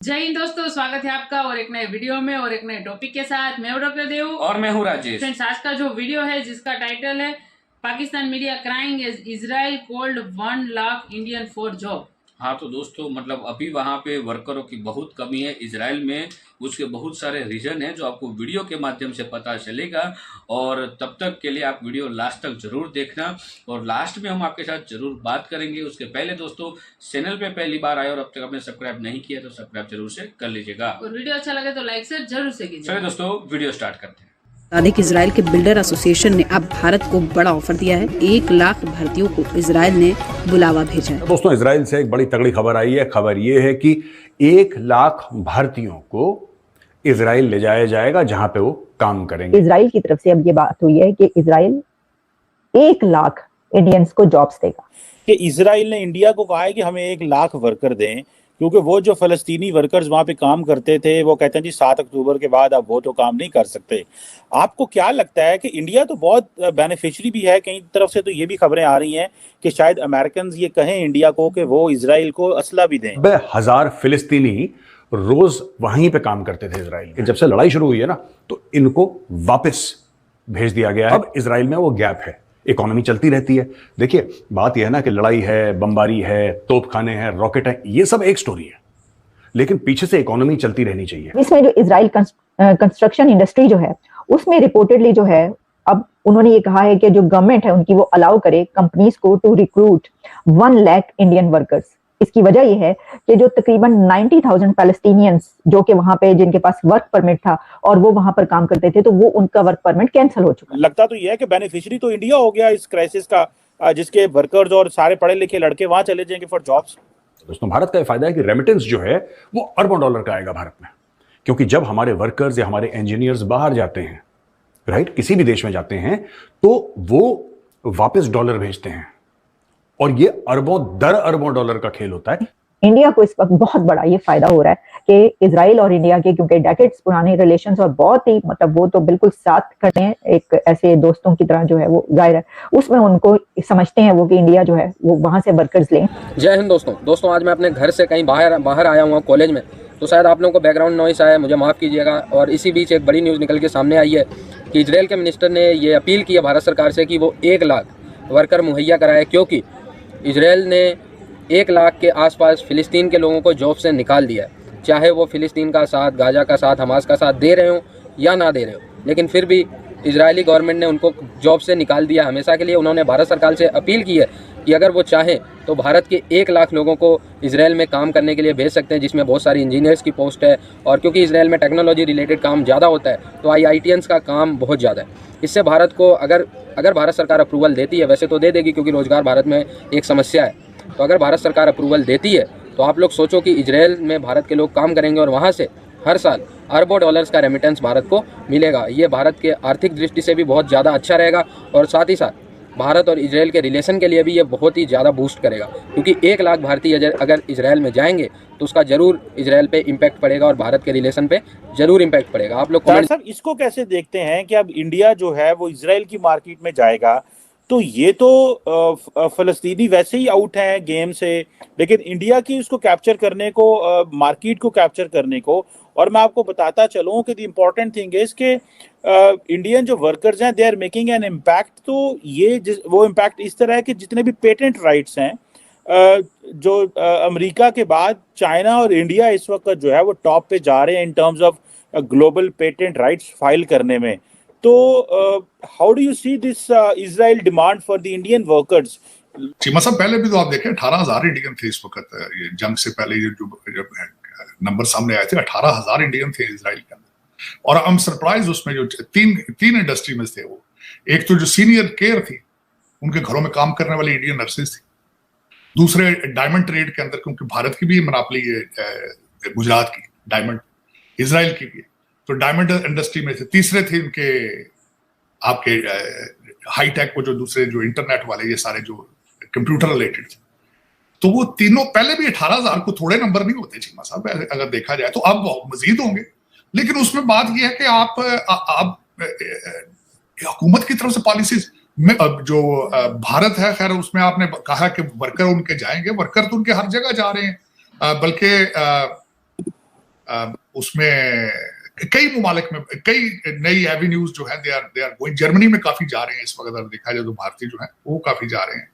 जय हिंद दोस्तों, स्वागत है आपका और एक नए वीडियो में और एक नए टॉपिक के साथ। मैं हूं डॉक्टर देव और मैं हूं राजेश। फ्रेंड्स, आज का जो वीडियो है जिसका टाइटल है Pakistan media crying as Israel called 1 lakh Indian for job. हाँ तो दोस्तों, मतलब अभी वहाँ पे वर्करों की बहुत कमी है इजराइल में। उसके बहुत सारे रीजन हैं जो आपको वीडियो के माध्यम से पता चलेगा, और तब तक के लिए आप वीडियो लास्ट तक जरूर देखना। और लास्ट में हम आपके साथ जरूर बात करेंगे। उसके पहले दोस्तों, चैनल पे पहली बार आए और अब तक आपने सब्सक्राइब नहीं किया तो सब्सक्राइब जरूर से कर लीजिएगा, और वीडियो अच्छा लगे तो लाइक शेयर जरूर से कीजिए। चलिए दोस्तों, वीडियो स्टार्ट करते हैं। अधिक इजराइल के बिल्डर एसोसिएशन ने अब भारत को बड़ा ऑफर दिया है। 1 लाख भर्तियों को इजराइल ने बुलावा भेजा है। दोस्तों, इजराइल से एक बड़ी तगड़ी खबर आई है। खबर ये है कि 1 लाख भारतीयों को इजराइल ले जाया जाएगा, जहां पे वो काम करेंगे। इजराइल की तरफ से अब ये बात हुई है कि इजराइल 1 लाख इंडियंस को जॉब्स देगा। कि इजराइल ने इंडिया को कहा है कि हमें 1 लाख वर्कर दें, क्योंकि वो जो फलस्तीनी वर्कर्स वहाँ पे काम करते थे वो कहते हैं जी 7 अक्टूबर के बाद अब वो तो काम नहीं कर सकते। आपको क्या लगता है कि इंडिया तो बहुत बेनिफिशियरी भी है, कई तरफ से तो ये भी खबरें आ रही हैं कि शायद अमेरिकन ये कहें इंडिया को कि वो इजराइल को असला भी दें। 90,000 फिलिस्तीनी रोज वहीं पे काम करते थे इजराइल के। जब से लड़ाई शुरू हुई है ना, तो इनको वापस भेज दिया गया है। अब इजराइल में वो गैप है, इकोनॉमी चलती रहती है। देखिए, बात यह है ना कि लड़ाई है, बमबारी है, तोपखाने हैं, रॉकेट है, ये सब एक स्टोरी है, लेकिन पीछे से इकोनॉमी चलती रहनी चाहिए। इसमें जो इजराइल कंस्ट्रक्शन इंडस्ट्री जो है उसमें रिपोर्टेडली जो है, अब उन्होंने ये कहा है कि जो गवर्नमेंट है उनकी वो अलाउ करे कंपनीज को to recruit 1 lakh Indian workers. इसकी वजह यह है कि जो तकरीबन 90,000 पैलेस्टीनियंस जो कि वहां पे जिनके पास वर्क परमिट था और वो वहां पर काम करते थे, तो वो उनका वर्क परमिट कैंसिल हो चुका। लगता तो यह है कि बेनिफिशियरी तो इंडिया हो गया इस क्राइसिस का, जिसके वर्कर्स और सारे पढ़े लिखे लड़के वहां चले जाएंगे फॉर जॉब्स। दोस्तों, भारत का यह फायदा है कि रेमिटेंस जो है वो अरबों डॉलर का आएगा भारत में, क्योंकि जब हमारे वर्कर्स या हमारे इंजीनियर्स बाहर जाते हैं, राइट, किसी भी देश में जाते हैं, तो वो वापस डॉलर भेजते हैं, और ये अरबों दर अरबों डॉलर का खेल होता है। इंडिया को इस वक्त बहुत बड़ा ये फायदा हो रहा है कि इजराइल और इंडिया के, क्योंकि डेकेड्स पुराने रिलेशंस और बहुत ही मतलब वो तो बिल्कुल साथ खड़े हैं एक ऐसे दोस्तों की तरह, जो है वो जाहिर है उसमें उनको समझते हैं वो कि इंडिया जो है वो वहां से वर्कर्स लें। जय हिंद दोस्तों, आज मैं अपने घर से कहीं बाहर आया हूँ कॉलेज में, तो शायद आप लोगों को बैकग्राउंड नॉइस आया है, मुझे माफ़ कीजिएगा। और इसी बीच एक बड़ी न्यूज़ निकल के सामने आई है कि इजराइल के मिनिस्टर ने ये अपील की है भारत सरकार से कि वो 1 लाख वर्कर मुहैया कराए, क्योंकि इजराइल ने 1 लाख के आसपास फ़िलिस्तीन के लोगों को जॉब से निकाल दिया है। चाहे वो फ़िलिस्तीन का साथ, गाजा का साथ, हमास का साथ दे रहे हो या ना दे रहे हो, लेकिन फिर भी इजरायली गवर्नमेंट ने उनको जॉब से निकाल दिया हमेशा के लिए। उन्होंने भारत सरकार से अपील की है कि अगर वो चाहें तो भारत के 1 लाख लोगों को इजराइल में काम करने के लिए भेज सकते हैं, जिसमें बहुत सारी इंजीनियर्स की पोस्ट है। और क्योंकि इजराइल में टेक्नोलॉजी रिलेटेड काम ज़्यादा होता है, तो IITians का काम बहुत ज़्यादा है। इससे भारत को अगर भारत सरकार अप्रूवल देती है, वैसे तो दे देगी क्योंकि रोज़गार भारत में एक समस्या है, तो अगर भारत सरकार अप्रूवल देती है तो आप लोग सोचो कि इजराइल में भारत के लोग काम करेंगे और वहाँ से हर साल अरबों डॉलर्स का रेमिटेंस भारत को मिलेगा। ये भारत के आर्थिक दृष्टि से भी बहुत ज़्यादा अच्छा रहेगा, और साथ ही साथ भारत और इजराइल के रिलेशन के लिए भी ये बहुत ही ज़्यादा बूस्ट करेगा, क्योंकि 1 लाख भारतीय अगर इजराइल में जाएंगे तो उसका जरूर इजराइल पे इम्पैक्ट पड़ेगा और भारत के रिलेशन पे जरूर इम्पैक्ट पड़ेगा। आप लोग सर इसको कैसे देखते हैं कि अब इंडिया जो है वो इजराइल की मार्केट में जाएगा, तो ये तो फलस्तीनी वैसे ही आउट हैं गेम से, लेकिन इंडिया की उसको कैप्चर करने को, मार्केट को कैप्चर करने को। और मैं आपको बताता चलूं कि द इम्पोर्टेंट थिंग इज कि इंडियन जो वर्कर्स हैं they are making an impact. तो ये वो इम्पैक्ट इस तरह है कि जितने भी पेटेंट राइट्स हैं, जो अमेरिका के बाद चाइना और इंडिया इस वक्त जो है वो टॉप पे जा रहे हैं in terms of global patent rights file करने में। तो how do you see this Israel demand for the Indian workers? Cheema साहब, पहले भी तो आप देखें 18,000 इंडियन थे इस वक्त। ये जंग से पहले ये जब नंबर सामने आए थे 18,000 इंडियन थे इजराइल के अंदर। और हम सरप्राइज, उसमें जो तीन इंडस्ट्री में थे वो, एक तो जो सीनियर केयर थी, उनके घरों में काम करने वाली इंडियन नर्सेज थी। दूसरे डायमंड ट्रेड के अंदर, क्योंकि भारत की भी मोनोपोली है गुजरात की, डायमंड इजराइल की भी, तो डायमंड इंडस्ट्री में थे। तीसरे थे उनके आपके हाई टेक, वो जो दूसरे जो इंटरनेट वाले, ये सारे जो कंप्यूटर रिलेटेड थे। तो वो तीनों पहले भी 18,000 को थोड़े नंबर नहीं होते चीमा साहब, अगर देखा जाए तो अब मजीद होंगे। लेकिन उसमें बात यह है कि आप हुकूमत की तरफ से पॉलिसीज में जो भारत है, खैर उसमें आपने कहा कि वर्कर उनके जाएंगे, वर्कर तो उनके हर जगह जा रहे हैं, बल्कि उसमें कई ममालिक में कई नई एवेन्यूज जो है दे आर गोइंग। जर्मनी में काफी जा रहे हैं इस वक्त, अगर देखा जाए तो भारतीय जो है वो काफी जा रहे हैं।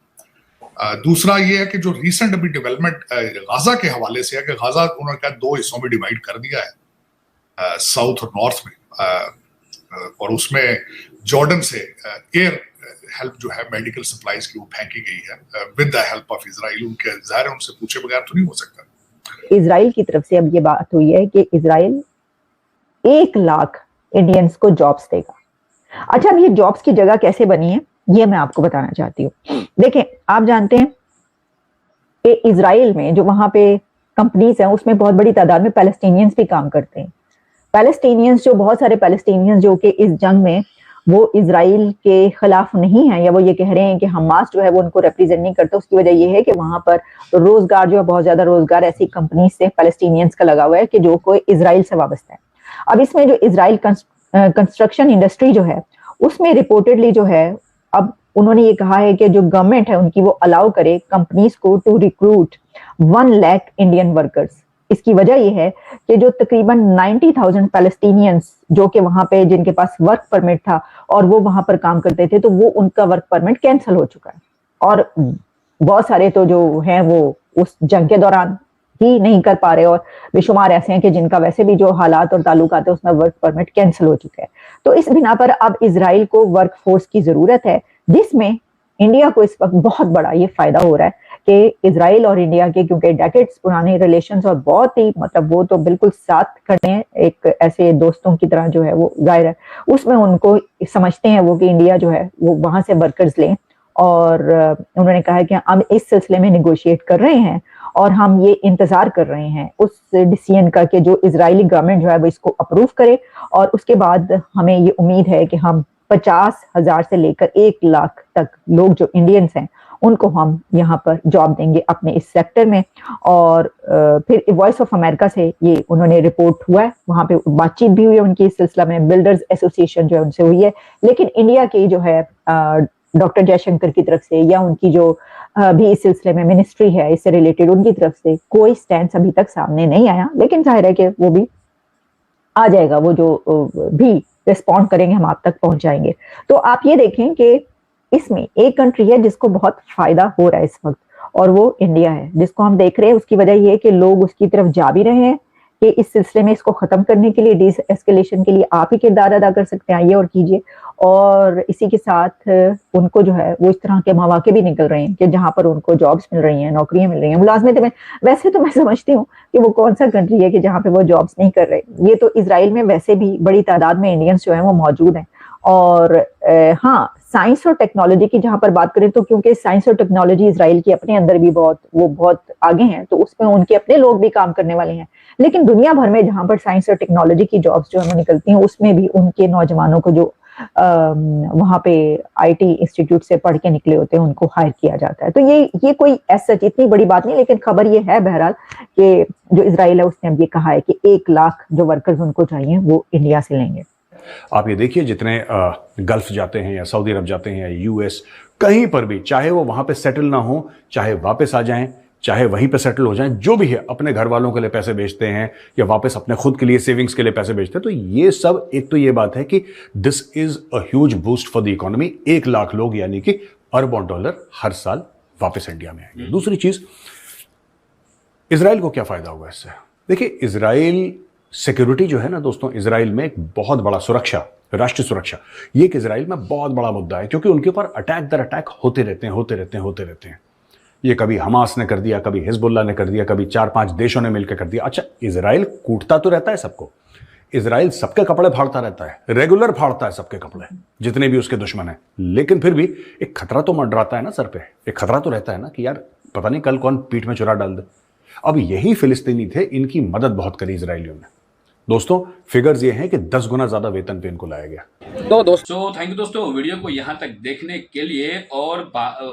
दूसरा ये है कि जो रिसेंट अभी डेवलपमेंट गाजा के हवाले से है कि गाजा उन्होंने कहा 2 हिस्सों में डिवाइड कर दिया है, साउथ और नॉर्थ में, और उसमें जॉर्डन से एयर हेल्प जो है मेडिकल सप्लाईज की वो फेंकी गई है with the help of Israel. उनके ज़ाहिर उनसे पूछे बगैर तो नहीं हो सकता। इजराइल की तरफ से अब ये बात हुई है कि इजराइल 1 लाख इंडियंस को जॉब्स देगा। अच्छा, अब ये जॉब्स की जगह कैसे बनी है ये मैं आपको बताना चाहती हूँ। देखें, आप जानते हैं कि इजराइल में जो वहां पे कंपनीज हैं उसमें बहुत बड़ी तादाद में पैलेस्टीनियंस भी काम करते हैं। पैलेस्टीनियंस जो बहुत सारे पैलेस्टीनियंस जो कि इस जंग में वो इजराइल के खिलाफ नहीं है, या वो ये कह रहे हैं कि हमास जो है वो उनको रिप्रेजेंट नहीं करता, उसकी वजह ये है कि वहां पर रोजगार जो है बहुत ज्यादा रोजगार ऐसी कंपनी से पैलेस्टीनियंस का लगा हुआ है कि जो कोई इजराइल से वाबस्ता है। अब इसमें जो इजराइल कंस्ट्रक्शन इंडस्ट्री जो है उसमें रिपोर्टेडली जो है अब उन्होंने ये कहा है कि जो गवर्नमेंट है उनकी वो अलाउ करे कंपनीज को to recruit 1 lakh Indian workers. इसकी वजह यह है कि जो तकरीबन 90,000 पैलेस्टीनियंस जो कि वहां पे जिनके पास वर्क परमिट था और वो वहां पर काम करते थे, तो वो उनका वर्क परमिट कैंसिल हो चुका है, और बहुत सारे तो जो हैं वो उस जंग के दौरान ही नहीं कर पा रहे, और बेशुमार ऐसे हैं कि जिनका वैसे भी जो हालात और ताल्लुकात है उसमें वर्क परमिट कैंसिल हो चुका है। तो इस बिना पर अब इजराइल को वर्क फोर्स की जरूरत है, जिसमें इंडिया को इस वक्त बहुत बड़ा ये फायदा हो रहा है कि इजराइल और इंडिया के क्योंकि डेकेड्स पुराने रिलेशंस और बहुत ही मतलब वो तो बिल्कुल साथ खड़े हैं, एक ऐसे दोस्तों की तरह जो है वो जाहिर है उसमें उनको समझते हैं वो कि इंडिया जो है वो वहां से वर्कर्स लें, और उन्होंने कहा है कि हम इस सिलसिले में निगोशिएट कर रहे हैं और हम ये इंतजार कर रहे हैं उस डिसीजन का कि जो इजरायली गवर्नमेंट जो है वो इसको अप्रूव करे, और उसके बाद हमें ये उम्मीद है कि हम 50,000 से लेकर 1 लाख तक लोग जो इंडियंस हैं उनको हम यहाँ पर जॉब देंगे अपने इस सेक्टर में। और फिर वॉइस ऑफ अमेरिका से ये उन्होंने रिपोर्ट हुआ है, वहाँ पे बातचीत भी हुई है उनकी इस सिलसिला में, बिल्डर्स एसोसिएशन जो है उनसे हुई है, लेकिन इंडिया की जो है डॉक्टर जयशंकर की तरफ से या उनकी जो भी इस सिलसिले में मिनिस्ट्री है इससे रिलेटेड उनकी तरफ से कोई स्टैंड अभी तक सामने नहीं आया, लेकिन जाहिर है कि वो भी आ जाएगा, वो जो भी रिस्पॉन्ड करेंगे हम आप तक पहुंचाएंगे। तो आप ये देखें कि इसमें एक कंट्री है जिसको बहुत फायदा हो रहा है इस वक्त, और वो इंडिया है, जिसको हम देख रहे हैं। उसकी वजह ये है कि लोग उसकी तरफ जा भी रहे हैं कि इस सिलसिले में इसको खत्म करने के लिए, डी एस्केलेशन के लिए आप ही किरदार अदा कर सकते हैं, आइए और कीजिए। और इसी के साथ उनको जो है वो इस तरह के मौके भी निकल रहे हैं कि जहां पर उनको जॉब्स मिल रही हैं, नौकरियां मिल रही हैं, मुलाजमत में। वैसे तो मैं समझती हूँ कि वो कौन सा कंट्री है कि जहाँ पे वो जॉब्स नहीं कर रहे। ये तो इजराइल में वैसे भी बड़ी तादाद में इंडियंस जो है वो मौजूद हैं। और हाँ, साइंस और टेक्नोलॉजी की जहां पर बात करें तो क्योंकि साइंस और टेक्नोलॉजी इजराइल की अपने अंदर भी बहुत आगे हैं, तो उसमें उनके अपने लोग भी काम करने वाले हैं। लेकिन दुनिया भर में जहां पर साइंस और टेक्नोलॉजी की जॉब्स जो है निकलती हैं उसमें भी उनके नौजवानों को जो वहां पे आईटी इंस्टीट्यूट से पढ़ के निकले होते हैं उनको हायर किया जाता है। तो ये कोई ऐसा इतनी बड़ी बात नहीं, लेकिन खबर ये है बहरहाल कि जो इजराइल है उसने अब ये कहा है कि 1 लाख जो वर्कर्स उनको चाहिए वो इंडिया से लेंगे। आप ये देखिए, जितने गल्फ जाते हैं या सऊदी अरब जाते हैं या यूएस, कहीं पर भी, चाहे वो वहां पे सेटल ना हो, चाहे वापस आ जाएं, चाहे वहीं पे सेटल हो जाएं, जो भी है अपने घर वालों के लिए पैसे भेजते हैं या वापस अपने खुद के लिए सेविंग्स के लिए पैसे भेजते हैं। तो ये सब, एक तो ये बात है कि this is a huge boost for the economy. 1 lakh लोग यानी कि अरबों डॉलर हर साल वापस इंडिया में आएंगे। दूसरी चीज, इजराइल को क्या फायदा होगा इससे? देखिए, इजराइल सिक्योरिटी जो है ना दोस्तों, इजराइल में एक बहुत बड़ा सुरक्षा, राष्ट्रीय सुरक्षा, ये एक इजराइल में बहुत बड़ा मुद्दा है, क्योंकि उनके ऊपर अटैक दर अटैक होते रहते हैं। ये कभी हमास ने कर दिया, कभी हिजबुल्लाह ने कर दिया, कभी 4-5 देशों ने मिलकर कर दिया। अच्छा, इजराइल कूटता तो रहता है सबको, इजराइल सबके कपड़े फाड़ता रहता है, रेगुलर फाड़ता है सबके कपड़े, जितने भी उसके दुश्मन हैं, लेकिन फिर भी एक खतरा तो मंडराता है ना सर पे, एक खतरा तो रहता है ना कि यार पता नहीं कल कौन पीठ में चुरा डाल दे। अब यही फिलिस्तीनी थे, इनकी मदद बहुत करी इजरायलियों ने। दोस्तों, फिगर्स ये हैं कि 10 गुना ज्यादा वेतन पे इनको लाया गया। तो थैंक यू दोस्तों वीडियो को यहाँ तक देखने के लिए। और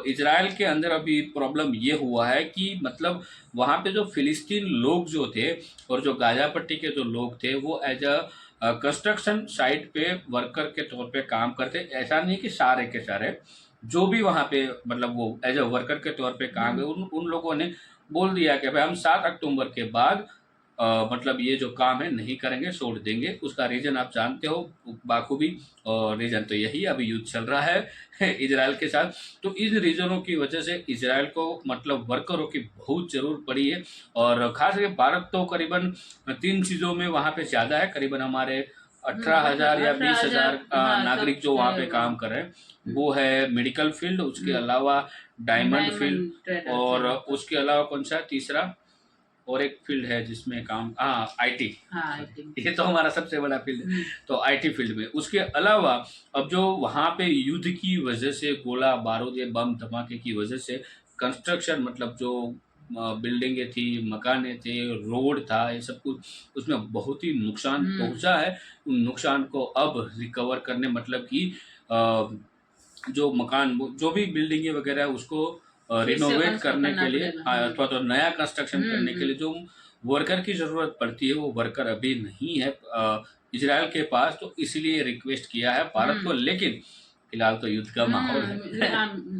इजराइल के अंदर अभी प्रॉब्लम ये हुआ है कि मतलब वहाँ पे जो फिलिस्तीन लोग जो थे और जो गाजा पट्टी के जो लोग थे वो एज अ कंस्ट्रक्शन साइट पे वर्कर के तौर पे काम करते। ऐसा नहीं कि सारे के सारे जो भी वहाँ पे मतलब वो एज अ वर्कर के तौर पे काम है, उन लोगों ने बोल दिया कि भाई हम 7 अक्टूबर के बाद मतलब ये जो काम है नहीं करेंगे, छोड़ देंगे। उसका रीजन आप जानते हो बाखूबी, और रीजन तो यही, अभी युद्ध चल रहा है इजराइल के साथ। तो इन रीजनों की वजह से इजराइल को मतलब वर्करों की बहुत जरूरत पड़ी है। और खास करके भारत तो करीबन 3 चीज़ों में वहाँ पे ज़्यादा है, करीबन हमारे 18,000 या 20,000 नागरिक जो वहाँ पे काम कर रहे हैं, वो है मेडिकल फील्ड, उसके अलावा डायमंड फील्ड, और उसके अलावा कौन सा तीसरा और एक फील्ड है जिसमें काम, आईटी। ये तो हमारा सबसे बड़ा फील्ड है, तो आईटी फील्ड में। उसके अलावा अब जो वहाँ पे युद्ध की वजह से गोला बारूद या बम धमाके की वजह से कंस्ट्रक्शन, मतलब जो बिल्डिंगें थी, मकाने थे, रोड था, ये सब कुछ उसमें बहुत ही नुकसान पहुंचा है। उन नुकसान को अब रिकवर करने, मतलब कि जो मकान, जो भी बिल्डिंगें वगैरह है उसको रिनोवेट करने के लिए अथवा तो नया कंस्ट्रक्शन करने के लिए जो वर्कर की जरूरत पड़ती है, वो वर्कर अभी नहीं है इजराइल के पास। तो इसीलिए रिक्वेस्ट किया है भारत को, लेकिन फिलहाल तो युद्ध का माहौल है।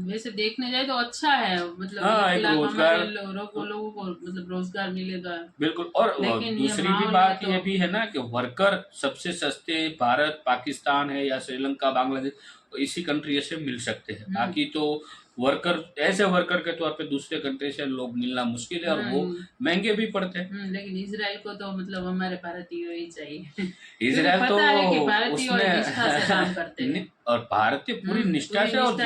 वैसे देखने जाए तो अच्छा है, मतलब एक रोजगार लोगों को मतलब रोजगार मिलेगा। बिल्कुल। और दूसरी भी बात ये भी है ना कि वर्कर सबसे सस्ते भारत, पाकिस्तान है या श्रीलंका, बांग्लादेश, तो इसी कंट्री से मिल सकते हैं। बाकी तो वर्कर, ऐसे वर्कर के तौर पे दूसरे कंट्री से लोग मिलना मुश्किल है, और वो महंगे भी पड़ते हैं। लेकिन इजराइल को तो मतलब हमारे भारतीय ही चाहिए। इजराइल तो उसमें काम करते हैं, और भारतीय पूरी निष्ठा से और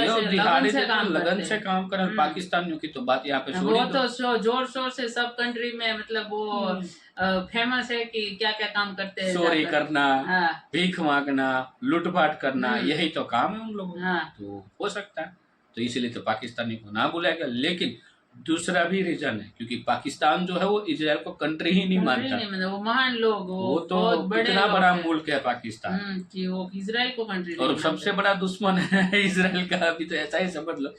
लगन से काम कर। पाकिस्तानियों की तो बात यहाँ पे वो तो जोर शोर से सब कंट्री में, मतलब वो फेमस है कि क्या क्या काम करते हैं। चोरी करना, भीख मांगना, लूटपाट करना, यही तो काम है उन लोगों का। तो हो सकता है, तो इसीलिए तो पाकिस्तानी को ना बुलाएगा। लेकिन दूसरा भी रीजन है, क्योंकि पाकिस्तान जो है वो इजराइल को कंट्री ही नहीं मानता। वो महान लोग, वो तो इतना बड़ा मुल्क है पाकिस्तान कि वो इजराइल को कंट्री, और सबसे बड़ा दुश्मन है इजराइल का, अभी तो ऐसा ही समझ लो।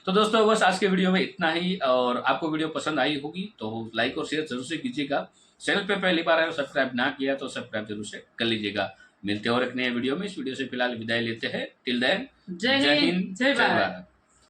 तो दोस्तों बस आज के वीडियो में इतना ही, और आपको वीडियो पसंद आई होगी तो लाइक और शेयर जरूर से कीजिएगा। चैनल पे पहली बार आए और सब्सक्राइब ना किया तो सब्सक्राइब जरूर से कर लीजिएगा। मिलते हैं और एक नए वीडियो में। इस वीडियो से फिलहाल विदाई लेते हैं। टिल देन, जय हिंद, जय भारत।